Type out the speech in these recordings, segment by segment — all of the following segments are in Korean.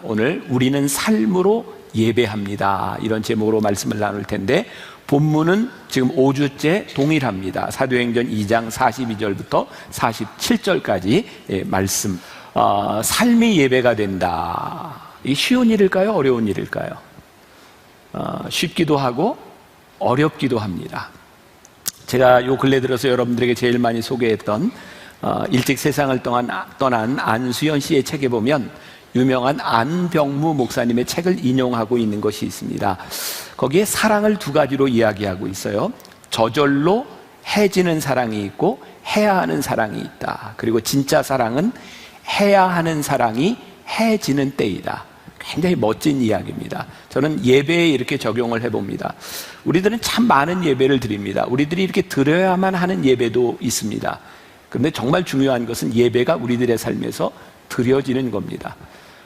오늘 우리는 삶으로 예배합니다, 이런 제목으로 말씀을 나눌 텐데, 본문은 지금 5주째 동일합니다. 사도행전 2장 42절부터 47절까지 말씀. 삶이 예배가 된다. 이 쉬운 일일까요? 어려운 일일까요? 쉽기도 하고 어렵기도 합니다. 제가 요 근래 들어서 여러분들에게 제일 많이 소개했던 일찍 세상을 떠난 안수연 씨의 책에 보면 유명한 안병무 목사님의 책을 인용하고 있는 것이 있습니다. 거기에 사랑을 두 가지로 이야기하고 있어요. 저절로 해지는 사랑이 있고 해야 하는 사랑이 있다. 그리고 진짜 사랑은 해야 하는 사랑이 해지는 때이다. 굉장히 멋진 이야기입니다. 저는 예배에 이렇게 적용을 해봅니다. 우리들은 참 많은 예배를 드립니다. 우리들이 이렇게 드려야만 하는 예배도 있습니다. 그런데 정말 중요한 것은 예배가 우리들의 삶에서 드려지는 겁니다.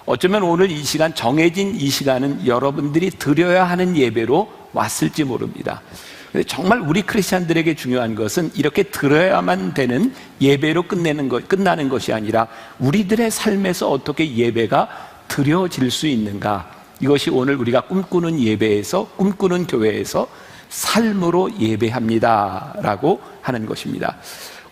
어쩌면 오늘 이 시간, 정해진 이 시간은 여러분들이 드려야 하는 예배로 왔을지 모릅니다. 근데 정말 우리 크리스찬들에게 중요한 것은 이렇게 드려야만 되는 예배로 끝나는 것이 아니라 우리들의 삶에서 어떻게 예배가 드려질 수 있는가, 이것이 오늘 우리가 꿈꾸는 예배에서, 꿈꾸는 교회에서 삶으로 예배합니다 라고 하는 것입니다.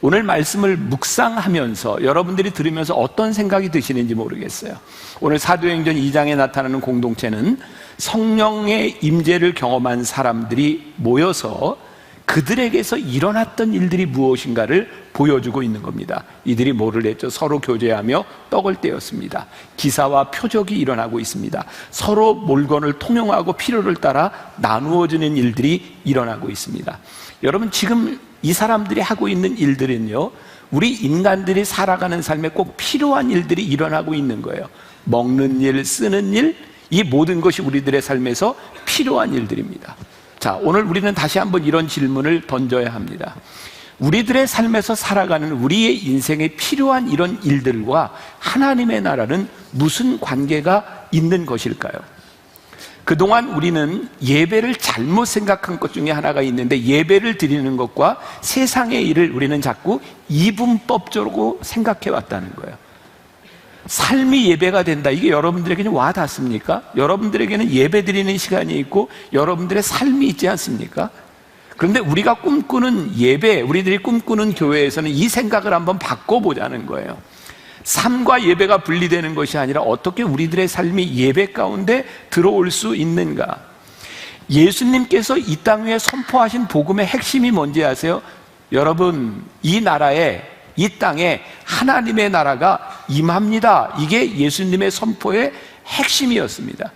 오늘 말씀을 묵상하면서 여러분들이 들으면서 어떤 생각이 드시는지 모르겠어요. 오늘 사도행전 2장에 나타나는 공동체는 성령의 임재를 경험한 사람들이 모여서 그들에게서 일어났던 일들이 무엇인가를 보여주고 있는 겁니다. 이들이 뭐를 했죠? 서로 교제하며 떡을 떼었습니다. 기사와 표적이 일어나고 있습니다. 서로 물건을 통용하고 필요를 따라 나누어지는 일들이 일어나고 있습니다. 여러분, 지금 이 사람들이 하고 있는 일들은요, 우리 인간들이 살아가는 삶에 꼭 필요한 일들이 일어나고 있는 거예요. 먹는 일, 쓰는 일, 이 모든 것이 우리들의 삶에서 필요한 일들입니다. 자, 오늘 우리는 다시 한번 이런 질문을 던져야 합니다. 우리들의 삶에서 살아가는 우리의 인생에 필요한 이런 일들과 하나님의 나라는 무슨 관계가 있는 것일까요? 그동안 우리는 예배를 잘못 생각한 것 중에 하나가 있는데, 예배를 드리는 것과 세상의 일을 우리는 자꾸 이분법적으로 생각해 왔다는 거예요. 삶이 예배가 된다, 이게 여러분들에게는 와 닿습니까? 여러분들에게는 예배 드리는 시간이 있고 여러분들의 삶이 있지 않습니까? 그런데 우리가 꿈꾸는 예배, 우리들이 꿈꾸는 교회에서는 이 생각을 한번 바꿔보자는 거예요. 삶과 예배가 분리되는 것이 아니라 어떻게 우리들의 삶이 예배 가운데 들어올 수 있는가. 예수님께서 이 땅 위에 선포하신 복음의 핵심이 뭔지 아세요? 여러분, 이 나라에, 이 땅에 하나님의 나라가 임합니다. 이게 예수님의 선포의 핵심이었습니다.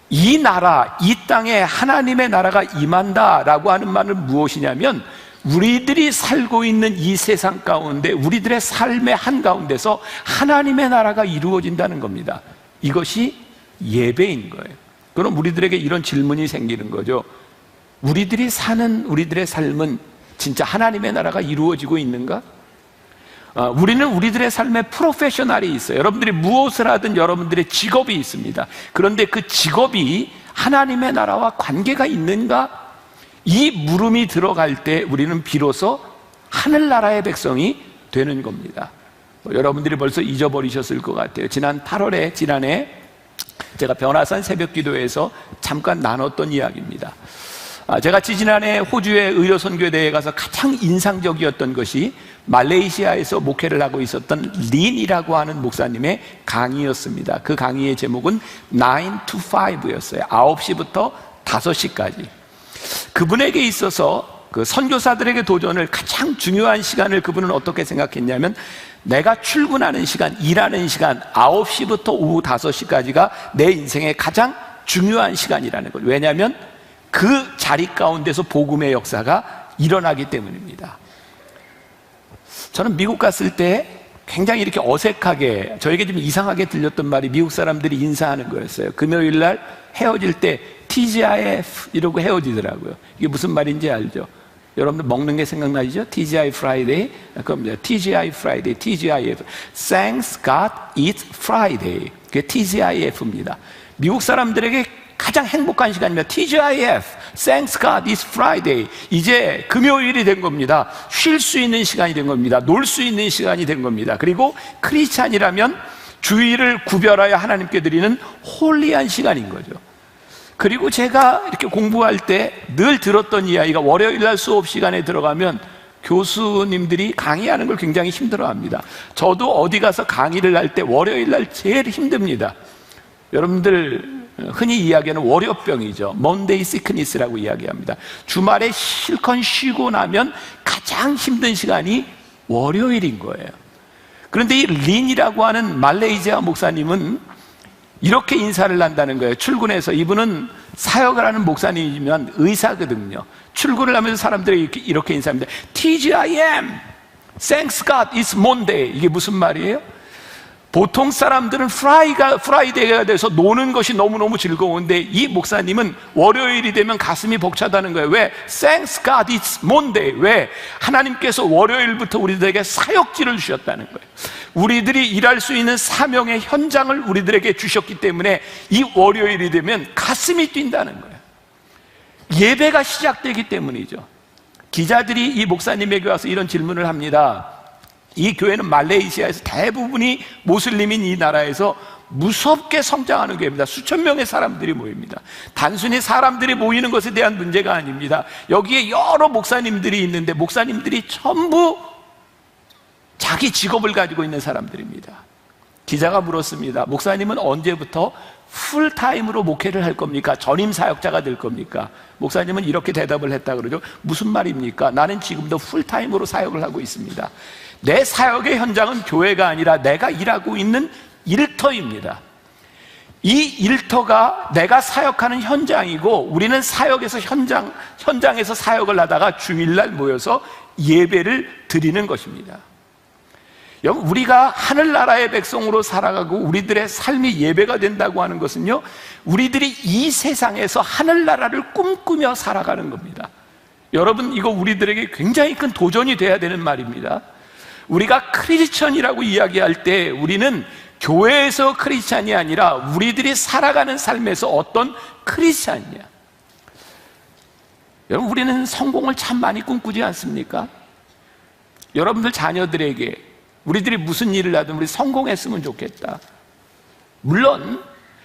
이 나라, 이 땅에 하나님의 나라가 임한다라고 하는 말은 무엇이냐면, 우리들이 살고 있는 이 세상 가운데, 우리들의 삶의 한가운데서 하나님의 나라가 이루어진다는 겁니다. 이것이 예배인 거예요. 그럼 우리들에게 이런 질문이 생기는 거죠. 우리들이 사는 우리들의 삶은 진짜 하나님의 나라가 이루어지고 있는가? 우리는 우리들의 삶에 프로페셔널이 있어요. 여러분들이 무엇을 하든 여러분들의 직업이 있습니다. 그런데 그 직업이 하나님의 나라와 관계가 있는가? 이 물음이 들어갈 때 우리는 비로소 하늘나라의 백성이 되는 겁니다. 여러분들이 벌써 잊어버리셨을 것 같아요. 지난 8월에, 지난해 제가 변화산 새벽기도에서 잠깐 나눴던 이야기입니다. 제가 지난해 호주의 의료선교대회에 가서 가장 인상적이었던 것이 말레이시아에서 목회를 하고 있었던 린이라고 하는 목사님의 강의였습니다. 그 강의의 제목은 9 to 5였어요. 9시부터 5시까지. 그분에게 있어서 그 선교사들에게 도전을 가장 중요한 시간을 그분은 어떻게 생각했냐면, 내가 출근하는 시간, 일하는 시간 9시부터 오후 5시까지가 내 인생의 가장 중요한 시간이라는 거예요. 왜냐하면 그 자리 가운데서 복음의 역사가 일어나기 때문입니다. 저는 미국 갔을 때 굉장히 이렇게 어색하게, 저에게 좀 이상하게 들렸던 말이 미국 사람들이 인사하는 거였어요. 금요일 날 헤어질 때 TGIF 이러고 헤어지더라고요. 이게 무슨 말인지 알죠? 여러분들 먹는 게 생각나시죠? TGI Friday. 그럼 TGI Friday, TGIF. Thanks God it's Friday. 그게 TGIF입니다. 미국 사람들에게 가장 행복한 시간입니다. TGIF, Thanks God it's Friday. 이제 금요일이 된 겁니다. 쉴 수 있는 시간이 된 겁니다. 놀 수 있는 시간이 된 겁니다. 그리고 크리스찬이라면 주일을 구별하여 하나님께 드리는 홀리한 시간인 거죠. 그리고 제가 이렇게 공부할 때 늘 들었던 이야기가, 월요일날 수업 시간에 들어가면 교수님들이 강의하는 걸 굉장히 힘들어합니다. 저도 어디 가서 강의를 할 때 월요일날 제일 힘듭니다. 여러분들 흔히 이야기하는 월요병이죠. Monday sickness라고 이야기합니다. 주말에 실컷 쉬고 나면 가장 힘든 시간이 월요일인 거예요. 그런데 이 린이라고 하는 말레이시아 목사님은 이렇게 인사를 한다는 거예요. 출근해서, 이분은 사역을 하는 목사님이지만 의사거든요. 출근을 하면서 사람들이 이렇게 인사합니다. TGIM, Thanks God, it's Monday. 이게 무슨 말이에요? 보통 사람들은 프라이데이가 돼서 노는 것이 너무너무 즐거운데, 이 목사님은 월요일이 되면 가슴이 벅차다는 거예요. 왜? Thanks God, it's Monday. 왜? 하나님께서 월요일부터 우리들에게 사역지를 주셨다는 거예요. 우리들이 일할 수 있는 사명의 현장을 우리들에게 주셨기 때문에 이 월요일이 되면 가슴이 뛴다는 거예요. 예배가 시작되기 때문이죠. 기자들이 이 목사님에게 와서 이런 질문을 합니다. 이 교회는 말레이시아에서 대부분이 모슬림인 이 나라에서 무섭게 성장하는 교회입니다. 수천 명의 사람들이 모입니다. 단순히 사람들이 모이는 것에 대한 문제가 아닙니다. 여기에 여러 목사님들이 있는데 목사님들이 전부 자기 직업을 가지고 있는 사람들입니다. 기자가 물었습니다. 목사님은 언제부터 풀타임으로 목회를 할 겁니까? 전임 사역자가 될 겁니까? 목사님은 이렇게 대답을 했다 그러죠. 무슨 말입니까? 나는 지금도 풀타임으로 사역을 하고 있습니다. 내 사역의 현장은 교회가 아니라 내가 일하고 있는 일터입니다. 이 일터가 내가 사역하는 현장이고, 우리는 사역에서 현장에서 사역을 하다가 주일날 모여서 예배를 드리는 것입니다. 여러분, 우리가 하늘나라의 백성으로 살아가고 우리들의 삶이 예배가 된다고 하는 것은요, 우리들이 이 세상에서 하늘나라를 꿈꾸며 살아가는 겁니다. 여러분, 이거 우리들에게 굉장히 큰 도전이 돼야 되는 말입니다. 우리가 크리스천이라고 이야기할 때 우리는 교회에서 크리스천이 아니라 우리들이 살아가는 삶에서 어떤 크리스천이냐. 여러분, 우리는 성공을 참 많이 꿈꾸지 않습니까? 여러분들 자녀들에게 우리들이 무슨 일을 하든 우리 성공했으면 좋겠다. 물론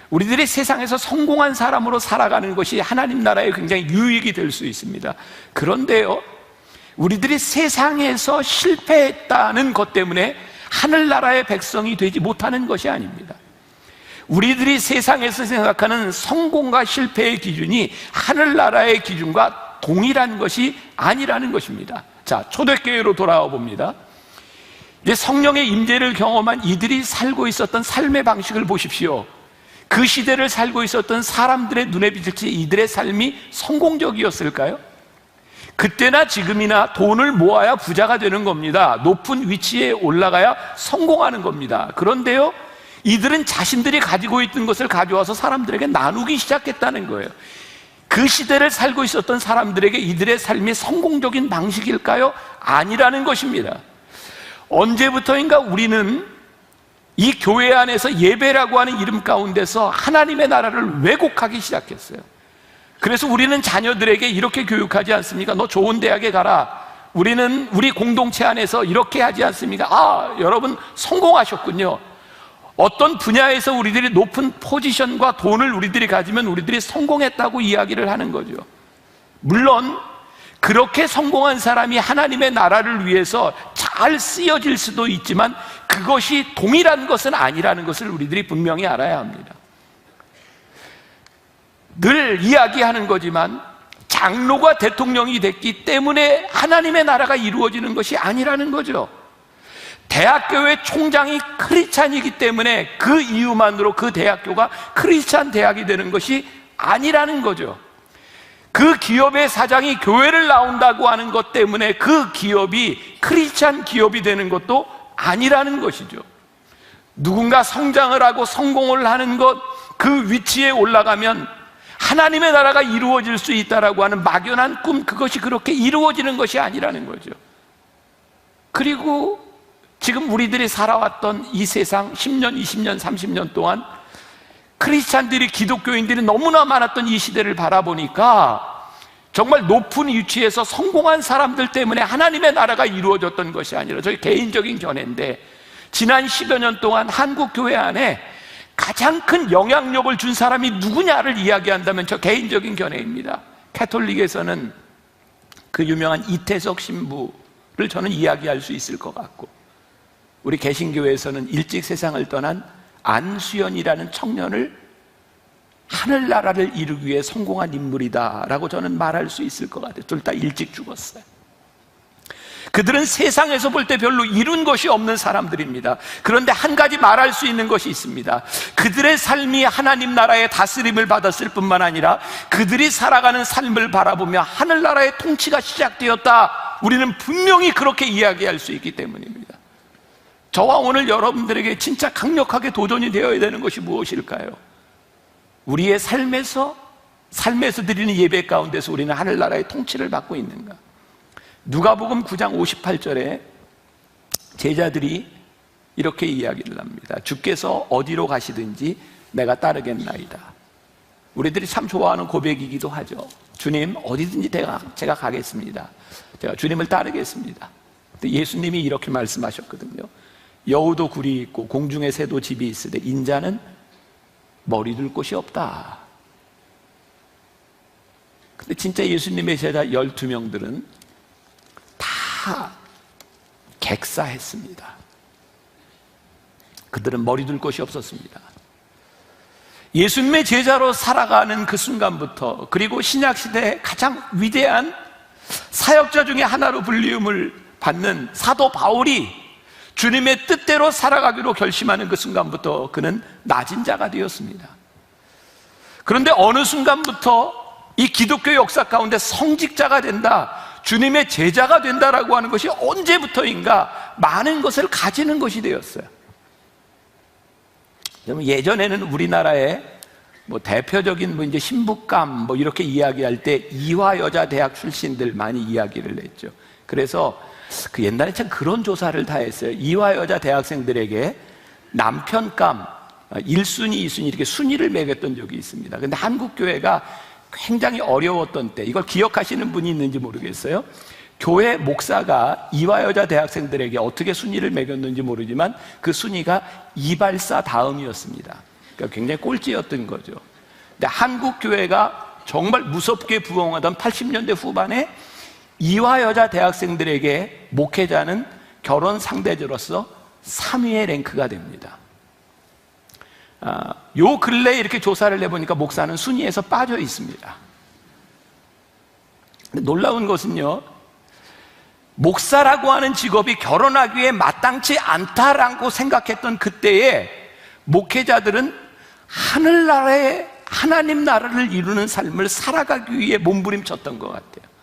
우리들이 세상에서 성공한 사람으로 살아가는 것이 하나님 나라에 굉장히 유익이 될 수 있습니다. 그런데요, 우리들이 세상에서 실패했다는 것 때문에 하늘나라의 백성이 되지 못하는 것이 아닙니다. 우리들이 세상에서 생각하는 성공과 실패의 기준이 하늘나라의 기준과 동일한 것이 아니라는 것입니다. 자, 초대교회로 돌아와 봅니다. 이제 성령의 임재를 경험한 이들이 살고 있었던 삶의 방식을 보십시오. 그 시대를 살고 있었던 사람들의 눈에 비칠지 이들의 삶이 성공적이었을까요? 그때나 지금이나 돈을 모아야 부자가 되는 겁니다. 높은 위치에 올라가야 성공하는 겁니다. 그런데요, 이들은 자신들이 가지고 있던 것을 가져와서 사람들에게 나누기 시작했다는 거예요. 그 시대를 살고 있었던 사람들에게 이들의 삶이 성공적인 방식일까요? 아니라는 것입니다. 언제부터인가 우리는 이 교회 안에서 예배라고 하는 이름 가운데서 하나님의 나라를 왜곡하기 시작했어요. 그래서 우리는 자녀들에게 이렇게 교육하지 않습니까? 너 좋은 대학에 가라. 우리는 우리 공동체 안에서 이렇게 하지 않습니까? 아, 여러분 성공하셨군요. 어떤 분야에서 우리들이 높은 포지션과 돈을 우리들이 가지면 우리들이 성공했다고 이야기를 하는 거죠. 물론 그렇게 성공한 사람이 하나님의 나라를 위해서 잘 쓰여질 수도 있지만 그것이 동일한 것은 아니라는 것을 우리들이 분명히 알아야 합니다. 늘 이야기하는 거지만 장로가 대통령이 됐기 때문에 하나님의 나라가 이루어지는 것이 아니라는 거죠. 대학교의 총장이 크리스찬이기 때문에 그 이유만으로 그 대학교가 크리스찬 대학이 되는 것이 아니라는 거죠. 그 기업의 사장이 교회를 나온다고 하는 것 때문에 그 기업이 크리스찬 기업이 되는 것도 아니라는 것이죠. 누군가 성장을 하고 성공을 하는 것, 그 위치에 올라가면 하나님의 나라가 이루어질 수 있다라고 하는 막연한 꿈, 그것이 그렇게 이루어지는 것이 아니라는 거죠. 그리고 지금 우리들이 살아왔던 이 세상 10년, 20년, 30년 동안 크리스찬들이, 기독교인들이 너무나 많았던 이 시대를 바라보니까 정말 높은 위치에서 성공한 사람들 때문에 하나님의 나라가 이루어졌던 것이 아니라, 저희 개인적인 견해인데, 지난 10여 년 동안 한국 교회 안에 가장 큰 영향력을 준 사람이 누구냐를 이야기한다면 저 개인적인 견해입니다. 가톨릭에서는 그 유명한 이태석 신부를 저는 이야기할 수 있을 것 같고, 우리 개신교에서는 일찍 세상을 떠난 안수연이라는 청년을 하늘나라를 이루기 위해 성공한 인물이다라고 저는 말할 수 있을 것 같아요. 둘 다 일찍 죽었어요. 그들은 세상에서 볼 때 별로 이룬 것이 없는 사람들입니다. 그런데 한 가지 말할 수 있는 것이 있습니다. 그들의 삶이 하나님 나라의 다스림을 받았을 뿐만 아니라 그들이 살아가는 삶을 바라보며 하늘나라의 통치가 시작되었다, 우리는 분명히 그렇게 이야기할 수 있기 때문입니다. 저와 오늘 여러분들에게 진짜 강력하게 도전이 되어야 되는 것이 무엇일까요? 우리의 삶에서 드리는 예배 가운데서 우리는 하늘나라의 통치를 받고 있는가? 누가복음 9장 58절에 제자들이 이렇게 이야기를 합니다. 주께서 어디로 가시든지 내가 따르겠나이다. 우리들이 참 좋아하는 고백이기도 하죠. 주님, 어디든지 제가 가겠습니다. 제가 주님을 따르겠습니다. 근데 예수님이 이렇게 말씀하셨거든요. 여우도 굴이 있고 공중의 새도 집이 있으되 인자는 머리 둘 곳이 없다. 근데 진짜 예수님의 제자 12명들은 다 객사했습니다. 그들은 머리 둘 곳이 없었습니다. 예수님의 제자로 살아가는 그 순간부터, 그리고 신약시대의 가장 위대한 사역자 중에 하나로 불리움을 받는 사도 바울이 주님의 뜻대로 살아가기로 결심하는 그 순간부터 그는 낮은 자가 되었습니다. 그런데 어느 순간부터 이 기독교 역사 가운데 성직자가 된다, 주님의 제자가 된다라고 하는 것이 언제부터인가 많은 것을 가지는 것이 되었어요. 예전에는 우리나라의 대표적인 이제 신부감 이렇게 이야기할 때 이화여자 대학 출신들 많이 이야기를 했죠. 그래서 그 옛날에 참 그런 조사를 다 했어요. 이화여자 대학생들에게 남편감 1순위, 2순위 이렇게 순위를 매겼던 적이 있습니다. 근데 한국교회가 굉장히 어려웠던 때, 이걸 기억하시는 분이 있는지 모르겠어요. 교회 목사가 이화여자 대학생들에게 어떻게 순위를 매겼는지 모르지만 그 순위가 이발사 다음이었습니다. 그러니까 굉장히 꼴찌였던 거죠. 근데 한국교회가 정말 무섭게 부흥하던 80년대 후반에 이화여자 대학생들에게 목회자는 결혼 상대자로서 3위의 랭크가 됩니다. 요 근래에 이렇게 조사를 해보니까 목사는 순위에서 빠져 있습니다. 놀라운 것은요, 목사라고 하는 직업이 결혼하기에 마땅치 않다라고 생각했던 그때에 목회자들은 하늘나라의 하나님 나라를 이루는 삶을 살아가기 위해 몸부림쳤던 것 같아요.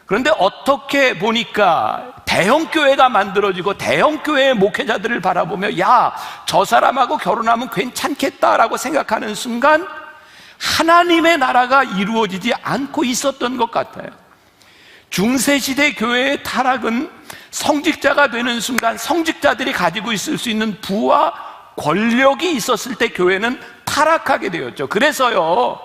그런데 어떻게 보니까 대형교회가 만들어지고 대형교회의 목회자들을 바라보며 야, 저 사람하고 결혼하면 괜찮겠다라고 생각하는 순간 하나님의 나라가 이루어지지 않고 있었던 것 같아요. 중세시대 교회의 타락은 성직자가 되는 순간 성직자들이 가지고 있을 수 있는 부와 권력이 있었을 때 교회는 타락하게 되었죠. 그래서요,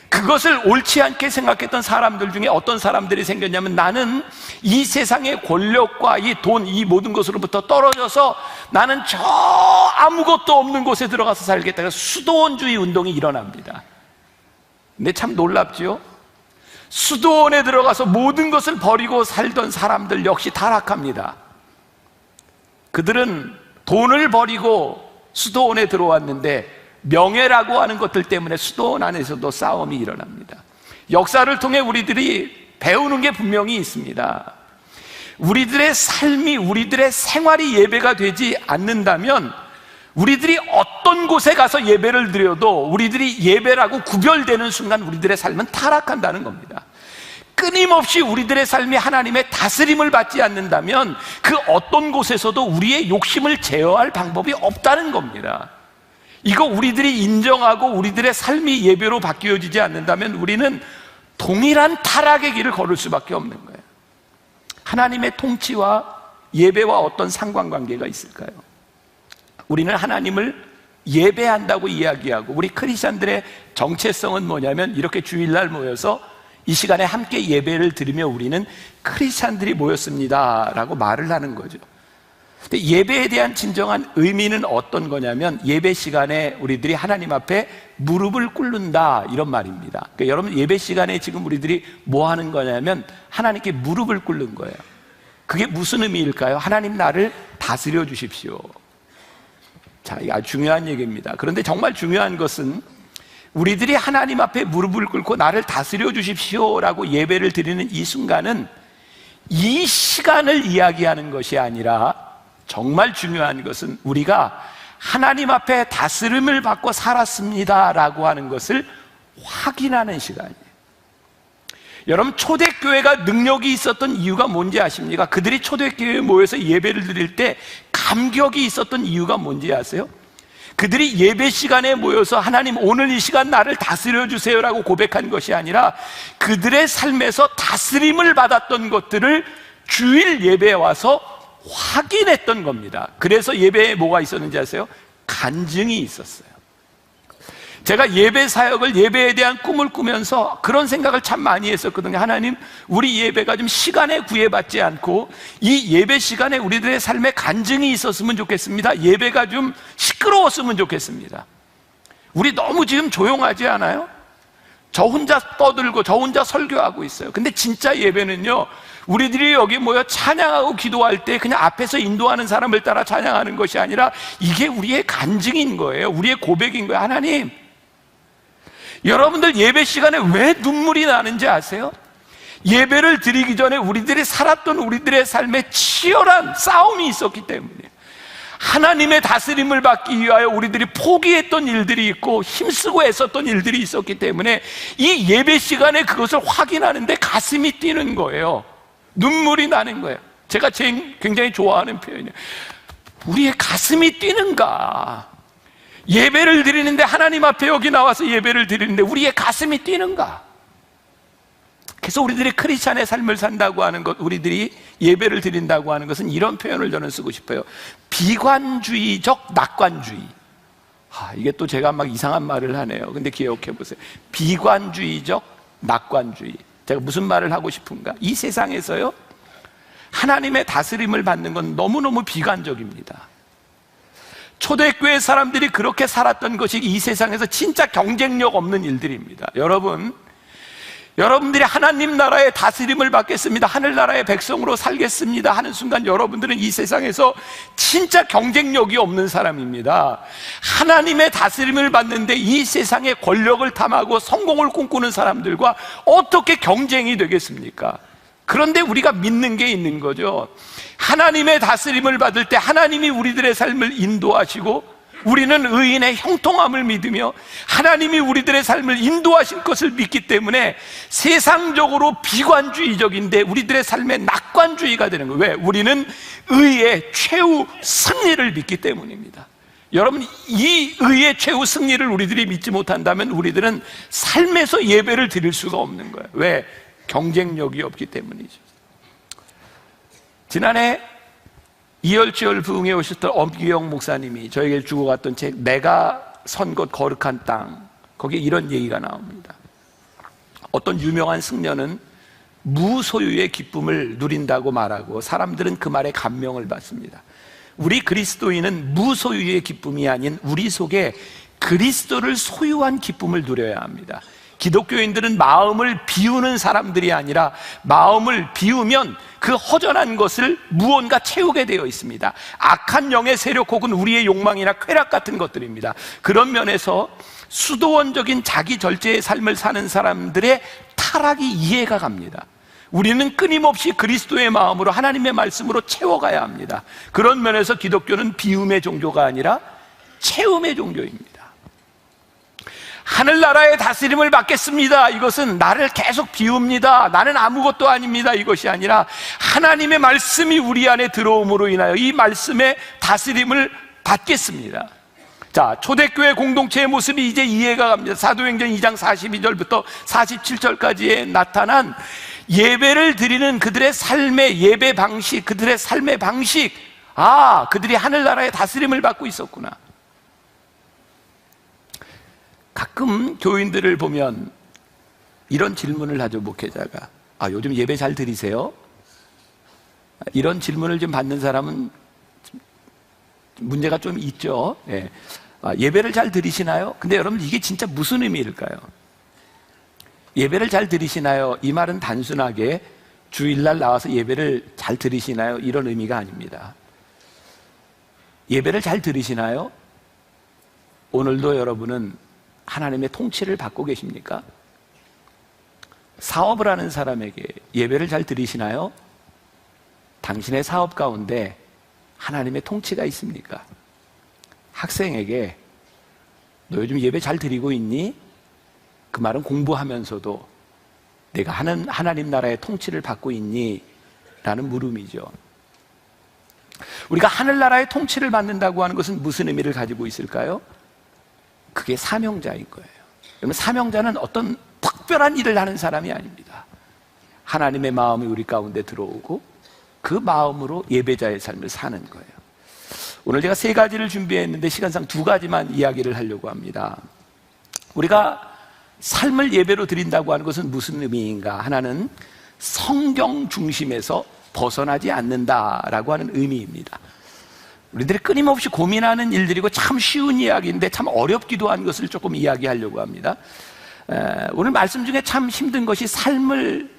그것을 옳지 않게 생각했던 사람들 중에 어떤 사람들이 생겼냐면, 나는 이 세상의 권력과 이 돈, 이 모든 것으로부터 떨어져서 나는 저 아무것도 없는 곳에 들어가서 살겠다. 그래서 수도원주의 운동이 일어납니다. 근데 참 놀랍죠? 수도원에 들어가서 모든 것을 버리고 살던 사람들 역시 타락합니다. 그들은 돈을 버리고 수도원에 들어왔는데 명예라고 하는 것들 때문에 수도원 안에서도 싸움이 일어납니다. 역사를 통해 우리들이 배우는 게 분명히 있습니다. 우리들의 삶이, 우리들의 생활이 예배가 되지 않는다면 우리들이 어떤 곳에 가서 예배를 드려도 우리들이 예배라고 구별되는 순간 우리들의 삶은 타락한다는 겁니다. 끊임없이 우리들의 삶이 하나님의 다스림을 받지 않는다면 그 어떤 곳에서도 우리의 욕심을 제어할 방법이 없다는 겁니다. 이거 우리들이 인정하고 우리들의 삶이 예배로 바뀌어지지 않는다면 우리는 동일한 타락의 길을 걸을 수밖에 없는 거예요. 하나님의 통치와 예배와 어떤 상관관계가 있을까요? 우리는 하나님을 예배한다고 이야기하고, 우리 크리스찬들의 정체성은 뭐냐면 이렇게 주일날 모여서 이 시간에 함께 예배를 드리며 우리는 크리스찬들이 모였습니다 라고 말을 하는 거죠. 근데 예배에 대한 진정한 의미는 어떤 거냐면 예배 시간에 우리들이 하나님 앞에 무릎을 꿇는다 이런 말입니다. 그러니까 여러분 예배 시간에 지금 우리들이 뭐 하는 거냐면 하나님께 무릎을 꿇는 거예요. 그게 무슨 의미일까요? 하나님 나를 다스려 주십시오. 자, 이게 아주 중요한 얘기입니다. 그런데 정말 중요한 것은 우리들이 하나님 앞에 무릎을 꿇고 나를 다스려 주십시오라고 예배를 드리는 이 순간은 이 시간을 이야기하는 것이 아니라 정말 중요한 것은 우리가 하나님 앞에 다스림을 받고 살았습니다라고 하는 것을 확인하는 시간이에요. 여러분 초대교회가 능력이 있었던 이유가 뭔지 아십니까? 그들이 초대교회에 모여서 예배를 드릴 때 감격이 있었던 이유가 뭔지 아세요? 그들이 예배 시간에 모여서 하나님 오늘 이 시간 나를 다스려 주세요라고 고백한 것이 아니라 그들의 삶에서 다스림을 받았던 것들을 주일 예배에 와서 확인했던 겁니다. 그래서 예배에 뭐가 있었는지 아세요? 간증이 있었어요. 제가 예배 사역을 예배에 대한 꿈을 꾸면서 그런 생각을 참 많이 했었거든요. 하나님, 우리 예배가 좀 시간에 구애받지 않고 이 예배 시간에 우리들의 삶에 간증이 있었으면 좋겠습니다. 예배가 좀 시끄러웠으면 좋겠습니다. 우리 너무 지금 조용하지 않아요? 저 혼자 떠들고 저 혼자 설교하고 있어요. 근데 진짜 예배는요, 우리들이 여기 모여 찬양하고 기도할 때 그냥 앞에서 인도하는 사람을 따라 찬양하는 것이 아니라 이게 우리의 간증인 거예요. 우리의 고백인 거예요. 하나님, 여러분들 예배 시간에 왜 눈물이 나는지 아세요? 예배를 드리기 전에 우리들이 살았던 우리들의 삶에 치열한 싸움이 있었기 때문이에요. 하나님의 다스림을 받기 위하여 우리들이 포기했던 일들이 있고 힘쓰고 애썼던 일들이 있었기 때문에 이 예배 시간에 그것을 확인하는데 가슴이 뛰는 거예요. 눈물이 나는 거예요. 제가 굉장히 좋아하는 표현이에요. 우리의 가슴이 뛰는가? 예배를 드리는데 하나님 앞에 여기 나와서 예배를 드리는데 우리의 가슴이 뛰는가? 그래서 우리들이 크리스찬의 삶을 산다고 하는 것, 우리들이 예배를 드린다고 하는 것은 이런 표현을 저는 쓰고 싶어요. 비관주의적 낙관주의. 이게 또 제가 막 이상한 말을 하네요. 근데 기억해 보세요. 비관주의적 낙관주의. 제가 무슨 말을 하고 싶은가? 이 세상에서요, 하나님의 다스림을 받는 건 너무너무 비관적입니다. 초대교회 사람들이 그렇게 살았던 것이 이 세상에서 진짜 경쟁력 없는 일들입니다. 여러분들이 하나님 나라의 다스림을 받겠습니다, 하늘나라의 백성으로 살겠습니다 하는 순간 여러분들은 이 세상에서 진짜 경쟁력이 없는 사람입니다. 하나님의 다스림을 받는데 이 세상의 권력을 탐하고 성공을 꿈꾸는 사람들과 어떻게 경쟁이 되겠습니까? 그런데 우리가 믿는 게 있는 거죠. 하나님의 다스림을 받을 때 하나님이 우리들의 삶을 인도하시고 우리는 의인의 형통함을 믿으며 하나님이 우리들의 삶을 인도하실 것을 믿기 때문에 세상적으로 비관주의적인데 우리들의 삶의 낙관주의가 되는 거예요. 왜? 우리는 의의 최후 승리를 믿기 때문입니다. 여러분, 이 의의 최후 승리를 우리들이 믿지 못한다면 우리들은 삶에서 예배를 드릴 수가 없는 거예요. 왜? 경쟁력이 없기 때문이죠. 지난해 이열치열 부흥에 오셨던 엄기영 목사님이 저에게 주고 갔던 책 내가 선 곳 거룩한 땅, 거기에 이런 얘기가 나옵니다. 어떤 유명한 승려는 무소유의 기쁨을 누린다고 말하고 사람들은 그 말에 감명을 받습니다. 우리 그리스도인은 무소유의 기쁨이 아닌 우리 속에 그리스도를 소유한 기쁨을 누려야 합니다. 기독교인들은 마음을 비우는 사람들이 아니라 마음을 비우면 그 허전한 것을 무언가 채우게 되어 있습니다. 악한 영의 세력 혹은 우리의 욕망이나 쾌락 같은 것들입니다. 그런 면에서 수도원적인 자기 절제의 삶을 사는 사람들의 타락이 이해가 갑니다. 우리는 끊임없이 그리스도의 마음으로 하나님의 말씀으로 채워가야 합니다. 그런 면에서 기독교는 비움의 종교가 아니라 채움의 종교입니다. 하늘나라의 다스림을 받겠습니다, 이것은 나를 계속 비웁니다, 나는 아무것도 아닙니다, 이것이 아니라 하나님의 말씀이 우리 안에 들어옴으로 인하여 이 말씀의 다스림을 받겠습니다. 자, 초대교회 공동체의 모습이 이제 이해가 갑니다. 사도행전 2장 42절부터 47절까지에 나타난 예배를 드리는 그들의 삶의 예배 방식, 그들의 삶의 방식, 그들이 하늘나라의 다스림을 받고 있었구나. 가끔 교인들을 보면 이런 질문을 하죠. 목회자가 요즘 예배 잘 드리세요? 이런 질문을 좀 받는 사람은 문제가 좀 있죠. 예. 예배를 잘 드리시나요? 근데 여러분 이게 진짜 무슨 의미일까요? 예배를 잘 드리시나요? 이 말은 단순하게 주일날 나와서 예배를 잘 드리시나요? 이런 의미가 아닙니다. 예배를 잘 드리시나요? 오늘도 여러분은 하나님의 통치를 받고 계십니까? 사업을 하는 사람에게 예배를 잘 드리시나요? 당신의 사업 가운데 하나님의 통치가 있습니까? 학생에게 너 요즘 예배 잘 드리고 있니? 그 말은 공부하면서도 내가 하나님 나라의 통치를 받고 있니? 라는 물음이죠. 우리가 하늘나라의 통치를 받는다고 하는 것은 무슨 의미를 가지고 있을까요? 그게 사명자인 거예요. 그러면 사명자는 어떤 특별한 일을 하는 사람이 아닙니다. 하나님의 마음이 우리 가운데 들어오고 그 마음으로 예배자의 삶을 사는 거예요. 오늘 제가 3가지를 준비했는데 시간상 2가지만 이야기를 하려고 합니다. 우리가 삶을 예배로 드린다고 하는 것은 무슨 의미인가? 하나는 성경 중심에서 벗어나지 않는다라고 하는 의미입니다. 우리들이 끊임없이 고민하는 일들이고 참 쉬운 이야기인데 참 어렵기도 한 것을 조금 이야기하려고 합니다. 오늘 말씀 중에 참 힘든 것이 삶을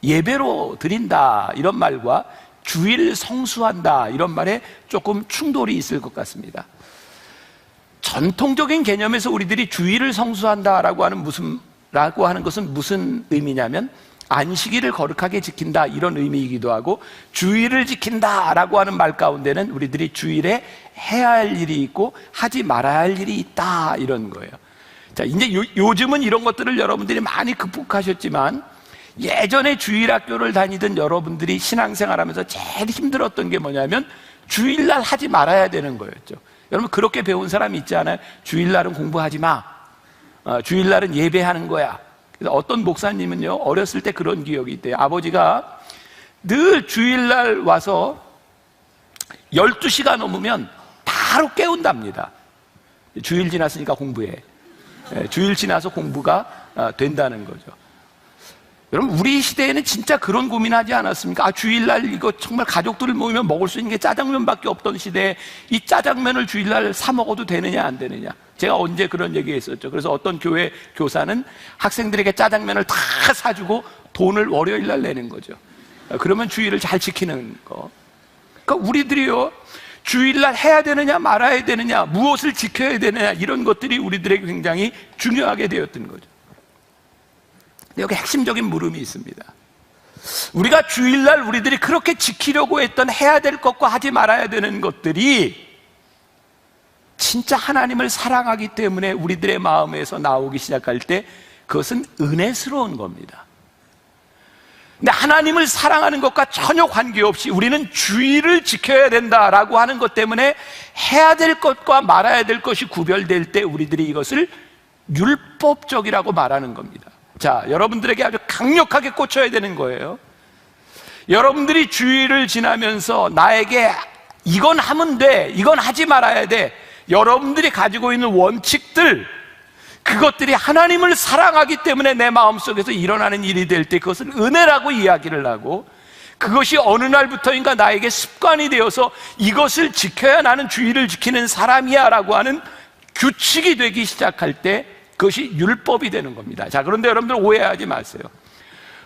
예배로 드린다 이런 말과 주일 성수한다 이런 말에 조금 충돌이 있을 것 같습니다. 전통적인 개념에서 우리들이 주일을 성수한다라고 하는 것은 무슨 의미냐면 안식일을 거룩하게 지킨다 이런 의미이기도 하고, 주일을 지킨다라고 하는 말 가운데는 우리들이 주일에 해야 할 일이 있고 하지 말아야 할 일이 있다 이런 거예요. 자, 이제 요즘은 이런 것들을 여러분들이 많이 극복하셨지만 예전에 주일학교를 다니던 여러분들이 신앙생활하면서 제일 힘들었던 게 뭐냐면 주일날 하지 말아야 되는 거였죠. 여러분 그렇게 배운 사람이 있지 않아요? 주일날은 공부하지 마. 주일날은 예배하는 거야. 그래서 어떤 목사님은요, 어렸을 때 그런 기억이 있대요. 아버지가 늘 주일날 와서 12시가 넘으면 바로 깨운답니다. 주일 지났으니까 공부해. 주일 지나서 공부가 된다는 거죠. 여러분 우리 시대에는 진짜 그런 고민하지 않았습니까? 주일날 이거 정말 가족들을 모이면 먹을 수 있는 게 짜장면밖에 없던 시대에 이 짜장면을 주일날 사 먹어도 되느냐 안 되느냐. 제가 언제 그런 얘기 했었죠. 그래서 어떤 교회 교사는 학생들에게 짜장면을 다 사주고 돈을 월요일날 내는 거죠. 그러면 주일을 잘 지키는 거. 그러니까 우리들이요, 주일날 해야 되느냐 말아야 되느냐, 무엇을 지켜야 되느냐, 이런 것들이 우리들에게 굉장히 중요하게 되었던 거죠. 여기 핵심적인 물음이 있습니다. 우리가 주일날 우리들이 그렇게 지키려고 했던 해야 될 것과 하지 말아야 되는 것들이 진짜 하나님을 사랑하기 때문에 우리들의 마음에서 나오기 시작할 때 그것은 은혜스러운 겁니다. 근데 하나님을 사랑하는 것과 전혀 관계없이 우리는 주일을 지켜야 된다라고 하는 것 때문에 해야 될 것과 말아야 될 것이 구별될 때 우리들이 이것을 율법적이라고 말하는 겁니다. 자, 여러분들에게 아주 강력하게 꽂혀야 되는 거예요. 여러분들이 주일을 지나면서 나에게 이건 하면 돼, 이건 하지 말아야 돼, 여러분들이 가지고 있는 원칙들, 그것들이 하나님을 사랑하기 때문에 내 마음속에서 일어나는 일이 될 때 그것을 은혜라고 이야기를 하고, 그것이 어느 날부터인가 나에게 습관이 되어서 이것을 지켜야 나는 주일을 지키는 사람이야 라고 하는 규칙이 되기 시작할 때 그것이 율법이 되는 겁니다. 자, 그런데 여러분들 오해하지 마세요.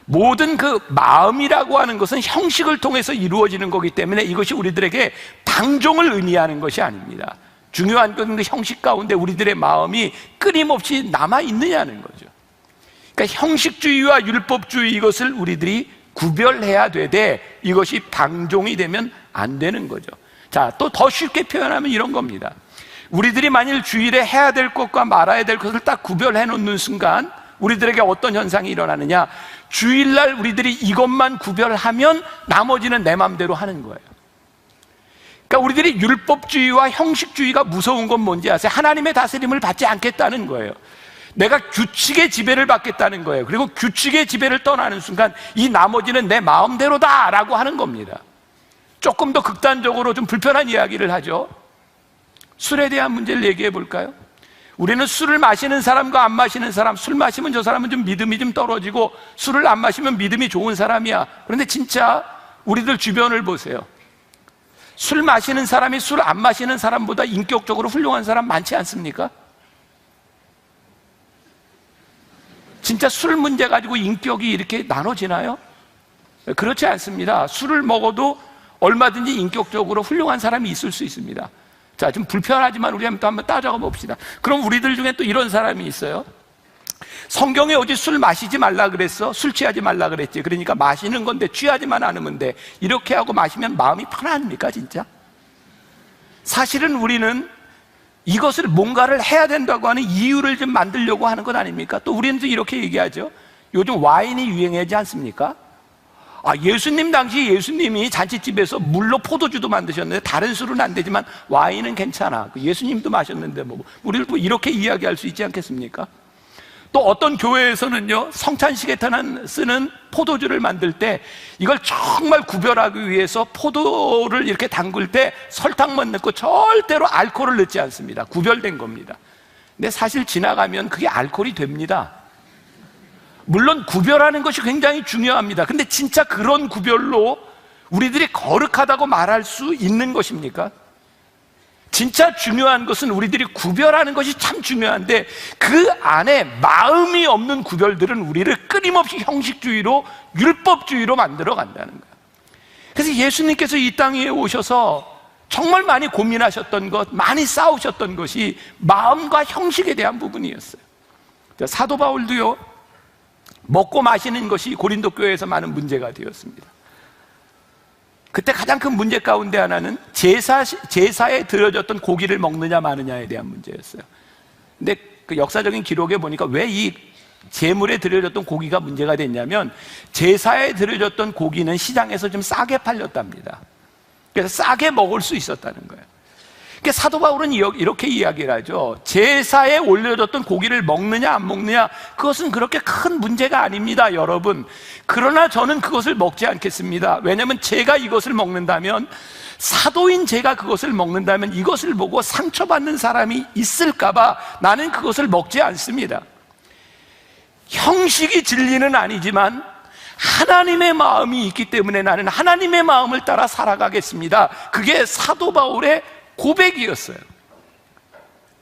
모든 그 마음이라고 하는 것은 형식을 통해서 이루어지는 거기 때문에 이것이 우리들에게 방종을 의미하는 것이 아닙니다. 중요한 건 그 형식 가운데 우리들의 마음이 끊임없이 남아있느냐는 거죠. 그러니까 형식주의와 율법주의, 이것을 우리들이 구별해야 되되 이것이 방종이 되면 안 되는 거죠. 자, 또 더 쉽게 표현하면 이런 겁니다. 우리들이 만일 주일에 해야 될 것과 말아야 될 것을 딱 구별해 놓는 순간 우리들에게 어떤 현상이 일어나느냐, 주일날 우리들이 이것만 구별하면 나머지는 내 마음대로 하는 거예요. 그러니까 우리들이 율법주의와 형식주의가 무서운 건 뭔지 아세요? 하나님의 다스림을 받지 않겠다는 거예요. 내가 규칙의 지배를 받겠다는 거예요. 그리고 규칙의 지배를 떠나는 순간 이 나머지는 내 마음대로다 라고 하는 겁니다. 조금 더 극단적으로 좀 불편한 이야기를 하죠. 술에 대한 문제를 얘기해 볼까요? 우리는 술을 마시는 사람과 안 마시는 사람, 술 마시면 저 사람은 좀 믿음이 좀 떨어지고 술을 안 마시면 믿음이 좋은 사람이야. 그런데 진짜 우리들 주변을 보세요. 술 마시는 사람이 술 안 마시는 사람보다 인격적으로 훌륭한 사람 많지 않습니까? 진짜 술 문제 가지고 인격이 이렇게 나눠지나요? 그렇지 않습니다. 술을 먹어도 얼마든지 인격적으로 훌륭한 사람이 있을 수 있습니다. 자, 좀 불편하지만 우리 한번 따져가 봅시다. 그럼 우리들 중에 또 이런 사람이 있어요. 성경에 어디 술 마시지 말라 그랬어? 술 취하지 말라 그랬지. 그러니까 마시는 건데 취하지만 않으면 돼. 이렇게 하고 마시면 마음이 편합니까, 진짜? 사실은 우리는 이것을 뭔가를 해야 된다고 하는 이유를 좀 만들려고 하는 것 아닙니까? 또 우리는 또 이렇게 얘기하죠. 요즘 와인이 유행하지 않습니까? 예수님 당시 예수님이 잔치집에서 물로 포도주도 만드셨는데 다른 술은 안 되지만 와인은 괜찮아. 예수님도 마셨는데 우리를 뭐 이렇게 이야기할 수 있지 않겠습니까? 또 어떤 교회에서는요, 성찬식에 쓰는 포도주를 만들 때 이걸 정말 구별하기 위해서 포도를 이렇게 담글 때 설탕만 넣고 절대로 알코올을 넣지 않습니다. 구별된 겁니다. 근데 사실 지나가면 그게 알코올이 됩니다. 물론 구별하는 것이 굉장히 중요합니다. 근데 진짜 그런 구별로 우리들이 거룩하다고 말할 수 있는 것입니까? 진짜 중요한 것은 우리들이 구별하는 것이 참 중요한데 그 안에 마음이 없는 구별들은 우리를 끊임없이 형식주의로, 율법주의로 만들어 간다는 거예요. 그래서 예수님께서 이 땅에 오셔서 정말 많이 고민하셨던 것, 많이 싸우셨던 것이 마음과 형식에 대한 부분이었어요. 사도 바울도요, 먹고 마시는 것이 고린도 교회에서 많은 문제가 되었습니다. 그때 가장 큰 문제 가운데 하나는 제사에 드려졌던 고기를 먹느냐 마느냐에 대한 문제였어요. 근데 그 역사적인 기록에 보니까 왜 이 제물에 드려졌던 고기가 문제가 됐냐면 제사에 드려졌던 고기는 시장에서 좀 싸게 팔렸답니다. 그래서 싸게 먹을 수 있었다는 거예요. 그러니까 사도 바울은 이렇게 이야기를 하죠. 제사에 올려졌던 고기를 먹느냐 안 먹느냐, 그것은 그렇게 큰 문제가 아닙니다, 여러분. 그러나 저는 그것을 먹지 않겠습니다. 왜냐하면 제가 이것을 먹는다면, 사도인 제가 그것을 먹는다면 이것을 보고 상처받는 사람이 있을까봐 나는 그것을 먹지 않습니다. 형식이 진리는 아니지만 하나님의 마음이 있기 때문에 나는 하나님의 마음을 따라 살아가겠습니다. 그게 사도 바울의 고백이었어요.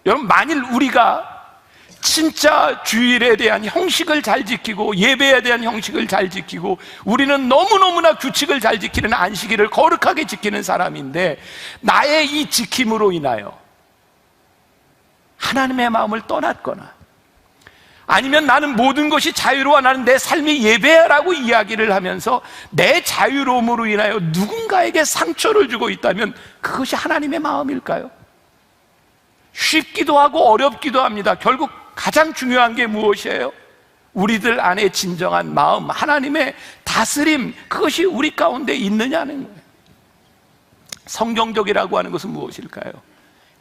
여러분, 만일 우리가 진짜 주일에 대한 형식을 잘 지키고 예배에 대한 형식을 잘 지키고 우리는 너무너무나 규칙을 잘 지키는 안식일을 거룩하게 지키는 사람인데 나의 이 지킴으로 인하여 하나님의 마음을 떠났거나 아니면 나는 모든 것이 자유로워, 나는 내 삶이 예배라고 이야기를 하면서 내 자유로움으로 인하여 누군가에게 상처를 주고 있다면 그것이 하나님의 마음일까요? 쉽기도 하고 어렵기도 합니다. 결국 가장 중요한 게 무엇이에요? 우리들 안에 진정한 마음, 하나님의 다스림, 그것이 우리 가운데 있느냐는 거예요. 성경적이라고 하는 것은 무엇일까요?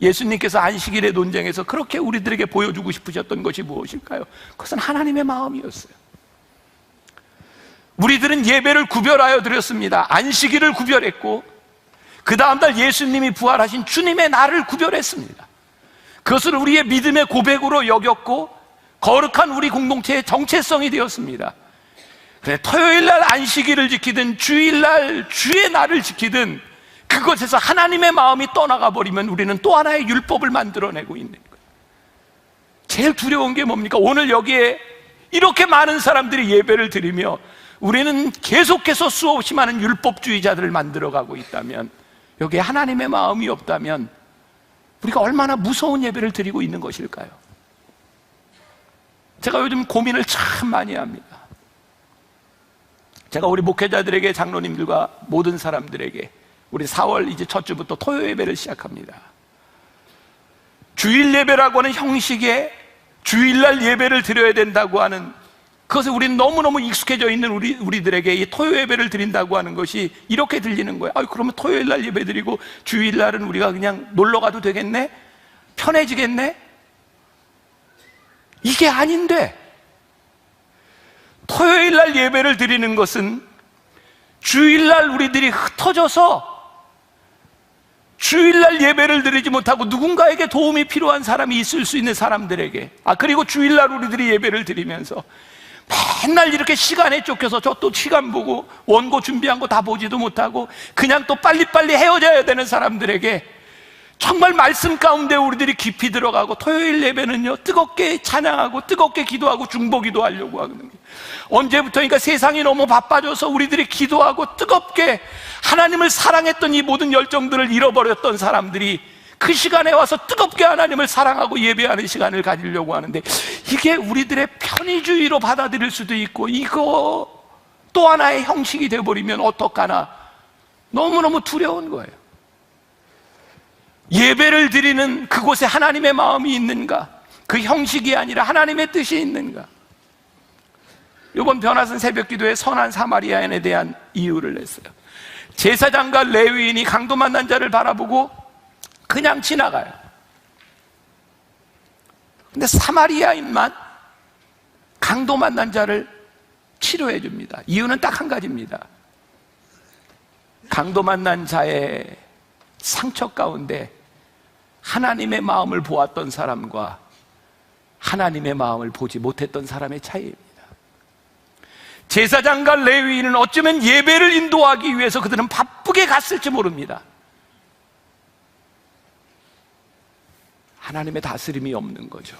예수님께서 안식일의 논쟁에서 그렇게 우리들에게 보여주고 싶으셨던 것이 무엇일까요? 그것은 하나님의 마음이었어요. 우리들은 예배를 구별하여 드렸습니다. 안식일을 구별했고 그 다음날 예수님이 부활하신 주님의 날을 구별했습니다. 그것을 우리의 믿음의 고백으로 여겼고 거룩한 우리 공동체의 정체성이 되었습니다. 그래, 토요일날 안식일을 지키든 주일날 주의 날을 지키든 그것에서 하나님의 마음이 떠나가 버리면 우리는 또 하나의 율법을 만들어내고 있는 거예요. 제일 두려운 게 뭡니까? 오늘 여기에 이렇게 많은 사람들이 예배를 드리며 우리는 계속해서 수없이 많은 율법주의자들을 만들어가고 있다면, 여기에 하나님의 마음이 없다면 우리가 얼마나 무서운 예배를 드리고 있는 것일까요? 제가 요즘 고민을 참 많이 합니다. 제가 우리 목회자들에게, 장로님들과 모든 사람들에게 우리 4월 이제 첫 주부터 토요 예배를 시작합니다. 주일 예배라고 하는 형식에 주일날 예배를 드려야 된다고 하는 그것에 우리는 너무너무 익숙해져 있는 우리들에게 이 토요 예배를 드린다고 하는 것이 이렇게 들리는 거예요. 그러면 토요일날 예배 드리고 주일날은 우리가 그냥 놀러 가도 되겠네? 편해지겠네? 이게 아닌데, 토요일날 예배를 드리는 것은 주일날 우리들이 흩어져서 주일날 예배를 드리지 못하고 누군가에게 도움이 필요한 사람이 있을 수 있는 사람들에게, 그리고 주일날 우리들이 예배를 드리면서 맨날 이렇게 시간에 쫓겨서 저 또 시간 보고 원고 준비한 거 다 보지도 못하고 그냥 또 빨리빨리 헤어져야 되는 사람들에게 정말 말씀 가운데 우리들이 깊이 들어가고 토요일 예배는요 뜨겁게 찬양하고 뜨겁게 기도하고 중보기도 하려고 하는 거예요. 언제부터인가 세상이 너무 바빠져서 우리들이 기도하고 뜨겁게 하나님을 사랑했던 이 모든 열정들을 잃어버렸던 사람들이 그 시간에 와서 뜨겁게 하나님을 사랑하고 예배하는 시간을 가지려고 하는데, 이게 우리들의 편의주의로 받아들일 수도 있고 이거 또 하나의 형식이 되어버리면 어떡하나 너무너무 두려운 거예요. 예배를 드리는 그곳에 하나님의 마음이 있는가? 그 형식이 아니라 하나님의 뜻이 있는가? 이번 변화선 새벽기도에 선한 사마리아인에 대한 이유를 냈어요. 제사장과 레위인이 강도 만난 자를 바라보고 그냥 지나가요. 근데 사마리아인만 강도 만난 자를 치료해 줍니다. 이유는 딱 한 가지입니다. 강도 만난 자의 상처 가운데 하나님의 마음을 보았던 사람과 하나님의 마음을 보지 못했던 사람의 차이입니다. 제사장과 레위인은 어쩌면 예배를 인도하기 위해서 그들은 바쁘게 갔을지 모릅니다. 하나님의 다스림이 없는 거죠.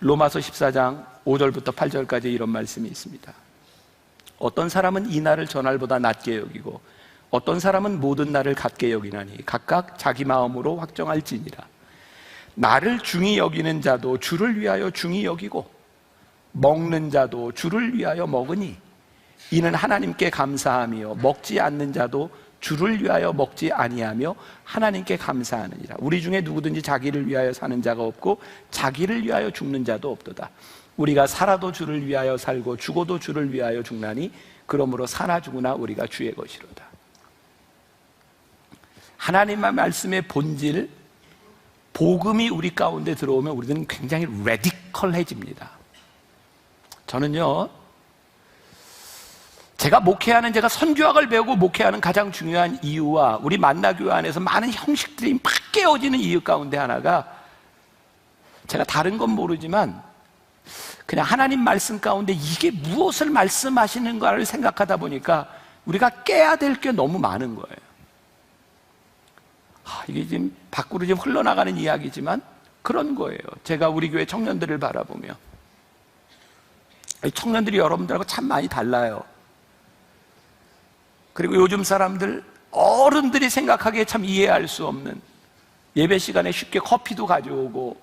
로마서 14장 5절부터 8절까지 이런 말씀이 있습니다. 어떤 사람은 이 날을 전날보다 낮게 여기고 어떤 사람은 모든 날을 같게 여기나니 각각 자기 마음으로 확정할지니라. 나를 중히 여기는 자도 주를 위하여 중히 여기고 먹는 자도 주를 위하여 먹으니 이는 하나님께 감사하며 먹지 않는 자도 주를 위하여 먹지 아니하며 하나님께 감사하느니라. 우리 중에 누구든지 자기를 위하여 사는 자가 없고 자기를 위하여 죽는 자도 없도다. 우리가 살아도 주를 위하여 살고 죽어도 주를 위하여 죽나니 그러므로 사나 죽으나 우리가 주의 것이로다. 하나님의 말씀의 본질, 복음이 우리 가운데 들어오면 우리는 굉장히 레디컬해집니다. 저는요, 제가 선교학을 배우고 목회하는 가장 중요한 이유와 우리 만나교회 안에서 많은 형식들이 막 깨어지는 이유 가운데 하나가, 제가 다른 건 모르지만 그냥 하나님 말씀 가운데 이게 무엇을 말씀하시는가를 생각하다 보니까 우리가 깨야 될 게 너무 많은 거예요. 이게 지금 밖으로 지금 흘러나가는 이야기지만 그런 거예요. 제가 우리 교회 청년들을 바라보며, 청년들이 여러분들하고 참 많이 달라요. 그리고 요즘 사람들, 어른들이 생각하기에 참 이해할 수 없는, 예배 시간에 쉽게 커피도 가져오고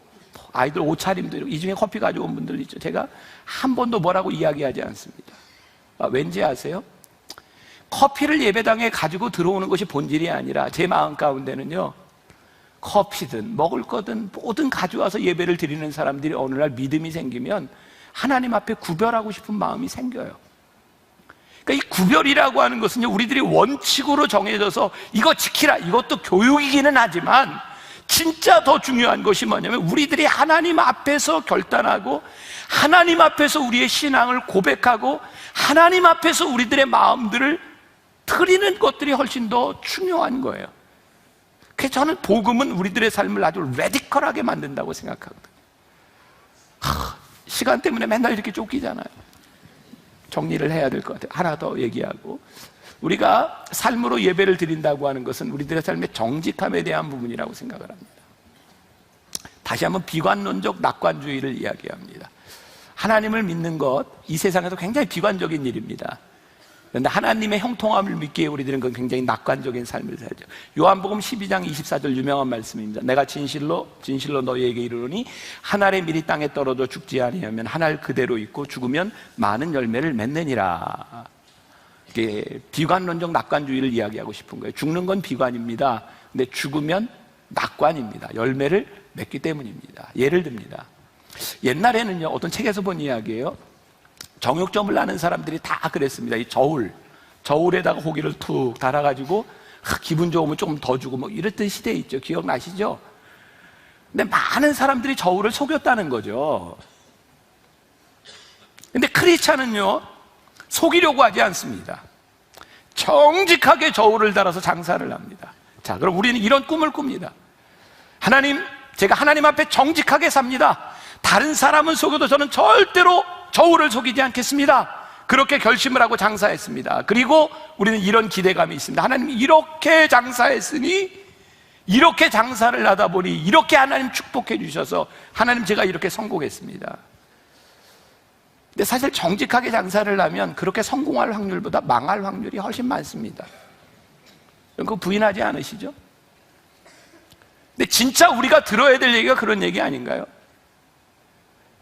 아이들 옷차림도 이렇게 이 중에 커피 가져온 분들 있죠. 제가 한 번도 뭐라고 이야기하지 않습니다. 왠지 아세요? 커피를 예배당에 가지고 들어오는 것이 본질이 아니라 제 마음 가운데는요, 커피든 먹을 거든 뭐든 가져와서 예배를 드리는 사람들이 어느 날 믿음이 생기면 하나님 앞에 구별하고 싶은 마음이 생겨요. 그러니까 이 구별이라고 하는 것은요, 우리들이 원칙으로 정해져서 이거 지키라, 이것도 교육이기는 하지만 진짜 더 중요한 것이 뭐냐면 우리들이 하나님 앞에서 결단하고 하나님 앞에서 우리의 신앙을 고백하고 하나님 앞에서 우리들의 마음들을 드리는 것들이 훨씬 더 중요한 거예요. 그래서 저는 복음은 우리들의 삶을 아주 레디컬하게 만든다고 생각하거든요. 시간 때문에 맨날 이렇게 쫓기잖아요. 정리를 해야 될 것 같아요. 하나 더 얘기하고, 우리가 삶으로 예배를 드린다고 하는 것은 우리들의 삶의 정직함에 대한 부분이라고 생각을 합니다. 다시 한번 비관론적 낙관주의를 이야기합니다. 하나님을 믿는 것, 이 세상에서 굉장히 비관적인 일입니다. 그런데 하나님의 형통함을 믿기에 우리들은 그건 굉장히 낙관적인 삶을 살죠. 요한복음 12장 24절 유명한 말씀입니다. 내가 진실로 너희에게 이르노니 한 알의 밀이 땅에 떨어져 죽지 아니하면 한 알 그대로 있고 죽으면 많은 열매를 맺느니라. 이게 비관론적 낙관주의를 이야기하고 싶은 거예요. 죽는 건 비관입니다. 근데 죽으면 낙관입니다. 열매를 맺기 때문입니다. 예를 듭니다. 옛날에는요, 어떤 책에서 본 이야기예요. 정육점을 나는 사람들이 다 그랬습니다. 이 저울에다가 고기를 툭 달아가지고 기분 좋으면 조금 더 주고 뭐 이랬던 시대 있죠. 기억나시죠? 근데 많은 사람들이 저울을 속였다는 거죠. 근데 크리스찬은요, 속이려고 하지 않습니다. 정직하게 저울을 달아서 장사를 합니다. 자, 그럼 우리는 이런 꿈을 꿉니다. 하나님, 제가 하나님 앞에 정직하게 삽니다. 다른 사람은 속여도 저는 절대로 저울을 속이지 않겠습니다. 그렇게 결심을 하고 장사했습니다. 그리고 우리는 이런 기대감이 있습니다. 하나님이 이렇게 장사했으니, 이렇게 장사를 하다 보니 이렇게 하나님 축복해 주셔서 하나님 제가 이렇게 성공했습니다. 근데 사실 정직하게 장사를 하면 그렇게 성공할 확률보다 망할 확률이 훨씬 많습니다. 그거 부인하지 않으시죠? 근데 진짜 우리가 들어야 될 얘기가 그런 얘기 아닌가요?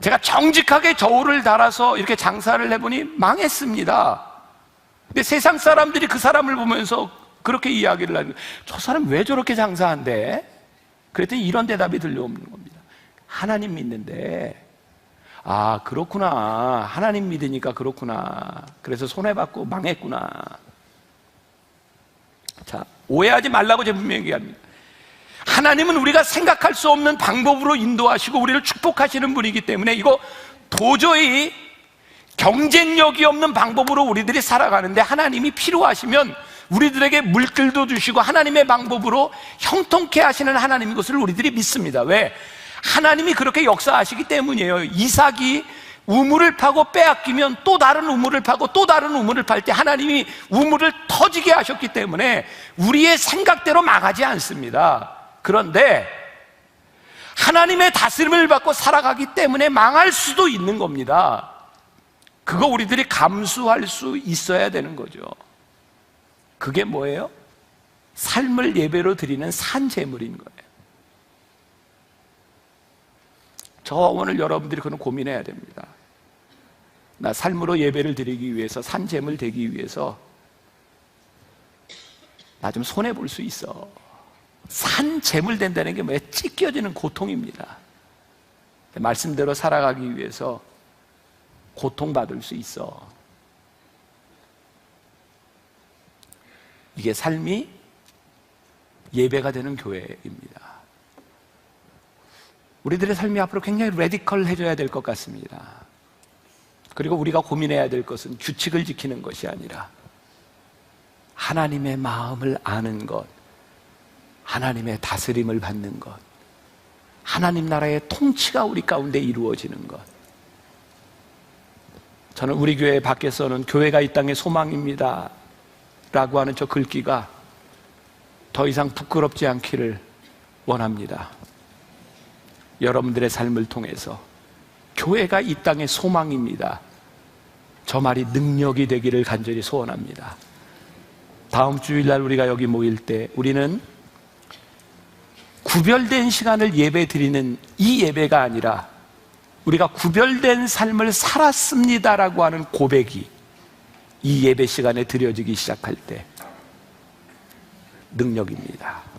제가 정직하게 저울을 달아서 이렇게 장사를 해보니 망했습니다. 근데 세상 사람들이 그 사람을 보면서 그렇게 이야기를 하는 거예요. 저 사람 왜 저렇게 장사한대? 그랬더니 이런 대답이 들려오는 겁니다. 하나님 믿는데, 아, 그렇구나. 하나님 믿으니까 그렇구나. 그래서 손해받고 망했구나. 자, 오해하지 말라고 제가 분명히 얘기합니다. 하나님은 우리가 생각할 수 없는 방법으로 인도하시고 우리를 축복하시는 분이기 때문에 이거 도저히 경쟁력이 없는 방법으로 우리들이 살아가는데 하나님이 필요하시면 우리들에게 물질도 주시고 하나님의 방법으로 형통케 하시는 하나님인 것을 우리들이 믿습니다. 왜? 하나님이 그렇게 역사하시기 때문이에요. 이삭이 우물을 파고 빼앗기면 또 다른 우물을 파고 또 다른 우물을 팔 때 하나님이 우물을 터지게 하셨기 때문에 우리의 생각대로 망하지 않습니다. 그런데 하나님의 다스림을 받고 살아가기 때문에 망할 수도 있는 겁니다. 그거 우리들이 감수할 수 있어야 되는 거죠. 그게 뭐예요? 삶을 예배로 드리는 산제물인 거예요. 저 오늘 여러분들이 그건 고민해야 됩니다. 나 삶으로 예배를 드리기 위해서, 산제물 되기 위해서 나 좀 손해볼 수 있어. 산제물 된다는 게 뭐예요? 찢겨지는 고통입니다. 말씀대로 살아가기 위해서 고통받을 수 있어. 이게 삶이 예배가 되는 교회입니다. 우리들의 삶이 앞으로 굉장히 레디컬해져야 될 것 같습니다. 그리고 우리가 고민해야 될 것은 규칙을 지키는 것이 아니라 하나님의 마음을 아는 것, 하나님의 다스림을 받는 것, 하나님 나라의 통치가 우리 가운데 이루어지는 것. 저는 우리 교회 밖에서는 교회가 이 땅의 소망입니다 라고 하는 저 글귀가 더 이상 부끄럽지 않기를 원합니다. 여러분들의 삶을 통해서 교회가 이 땅의 소망입니다, 저 말이 능력이 되기를 간절히 소원합니다. 다음 주일날 우리가 여기 모일 때 우리는 구별된 시간을 예배 드리는 이 예배가 아니라 우리가 구별된 삶을 살았습니다라고 하는 고백이 이 예배 시간에 드려지기 시작할 때 능력입니다.